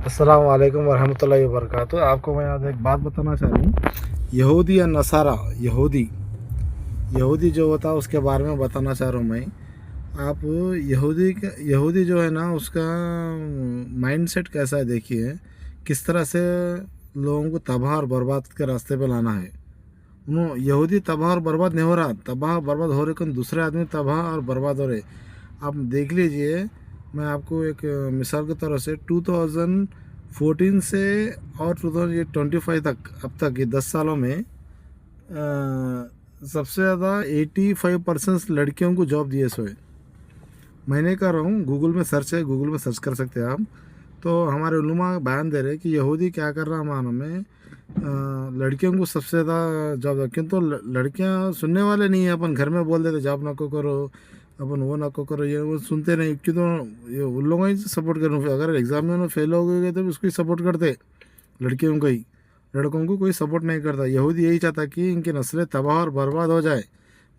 अस्सलाम वालेकुम वरहमतुल्लाहि वबरकातुहू। आपको मैं आज एक बात बताना चाह रहा हूँ। यहूदी या नसारा, यहूदी यहूदी जो होता है उसके बारे में बताना चाह रहा हूँ मैं। आप यहूदी जो है ना, उसका माइंडसेट कैसा है देखिए। किस तरह से लोगों को तबाह और बर्बाद के रास्ते पे लाना है। यहूदी तबाह और बर्बाद नहीं हो रहा, तबाह बर्बाद हो रहे, कौन दूसरे आदमी तबाह और बर्बाद हो रहे। आप देख लीजिए। मैं आपको एक मिसाल के तौर से 2014 से और 2025 तक, अब तक ये 10 सालों में सबसे ज़्यादा 85% लड़कियों को जॉब दिए सोए। मैंने कह रहा हूँ, गूगल में सर्च है, गूगल में सर्च कर सकते हैं आप। तो हमारे उलमा बयान दे रहे कि यहूदी क्या कर रहा है मानो में, लड़कियों को सबसे ज़्यादा जॉब। क्यों तो लड़कियां सुनने वाले नहीं है। अपन घर में बोल देते जॉब ना को करो, अपन वो ना को करो, ये वो सुनते नहीं। क्यों तो ये उन लोगों ही सपोर्ट करूँ। अगर एग्ज़ाम में उन्होंने फेल हो गए तो उसको ही सपोर्ट करते, लड़कियों को ही। लड़कों को कोई सपोर्ट नहीं करता। यहूदी यही चाहता कि इनकी नस्लें तबाह और बर्बाद हो जाए।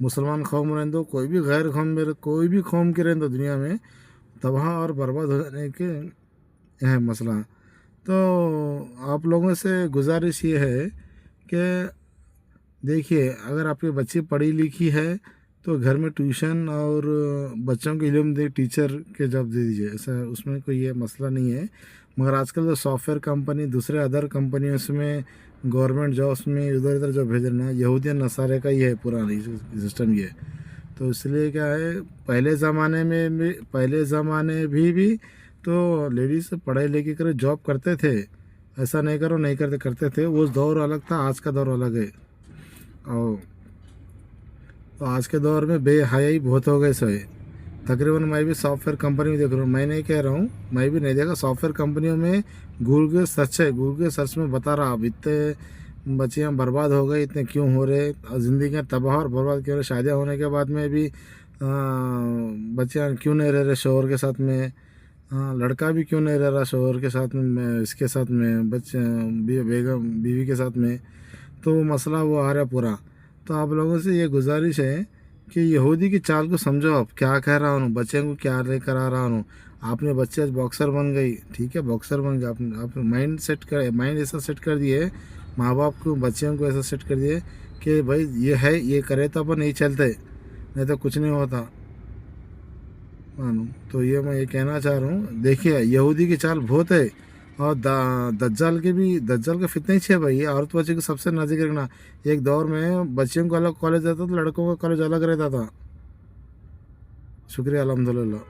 मुसलमान कौम रहने दो, कोई भी गैर कौम में, कोई भी कौम की रहने दो, दुनिया में तबाह और बर्बाद हो जाने के है मसला। तो आप लोगों से गुजारिश ये है कि देखिए, अगर आपकी बच्ची पढ़ी लिखी है तो घर में ट्यूशन और बच्चों के इल्म दे, टीचर के जॉब दे दीजिए। ऐसा उसमें कोई ये मसला नहीं है। मगर आजकल तो सॉफ्टवेयर कंपनी, दूसरे अदर कंपनियों में गवर्नमेंट जॉब्स में इधर इधर जो भेज रहे हैं, यहूदी नसारे का ही है पूरा सिस्टम ये। तो इसलिए क्या है, पहले ज़माने भी तो लेडीज़ पढ़ाई लिखी कर जॉब करते थे। ऐसा नहीं करो, नहीं करते, करते थे। वो दौर अलग था, आज का दौर अलग है। और तो आज के दौर में बेहयाई बहुत हो गए सोए। तकरीबन मैं भी सॉफ्टवेयर कंपनी में देख रहा हूँ। मैं नहीं कह रहा हूँ, मैं भी नहीं देखा। सॉफ्टवेयर कंपनियों में गूगल के सर्च है, गूगल के सर्च में बता रहा, अब इतने बच्चियाँ बर्बाद हो गए, इतने क्यों हो रहे, ज़िंदगी तबाह और बर्बाद क्यों हो रहे। शादियाँ होने के बाद में भी बच्चियाँ क्यों नहीं रह रहे शोहर के साथ में। लड़का भी क्यों नहीं रह रहा शोहर के साथ में, इसके साथ में, बच्चे बेगम बीवी के साथ में। तो वो मसला वो आ रहा है पूरा। तो आप लोगों से ये गुजारिश है कि यहूदी की चाल को समझो। आप क्या कह रहा हूँ, बच्चे को क्या लेकर आ रहा हूँ। आपने बच्चे आज बॉक्सर बन गई, ठीक है, बॉक्सर बन गया। आपने माइंड ऐसा सेट कर दिए, माँ बाप को बच्चों को ऐसा सेट कर दिए कि भाई ये है, ये करे तो अपन नहीं चलते, नहीं तो कुछ नहीं होता। मानो तो ये मैं ये कहना चाह रहा हूँ। देखिए, यहूदी की चाल बहुत है। और दज्जाल के फितने ही है भाई। औरत बच्चे को सबसे नज़दीक रखना। एक दौर में बच्चियों को अलग कॉलेज रहता था, लड़कों का कॉलेज अलग रहता था। शुक्रिया, अल्हम्दुलिल्लाह।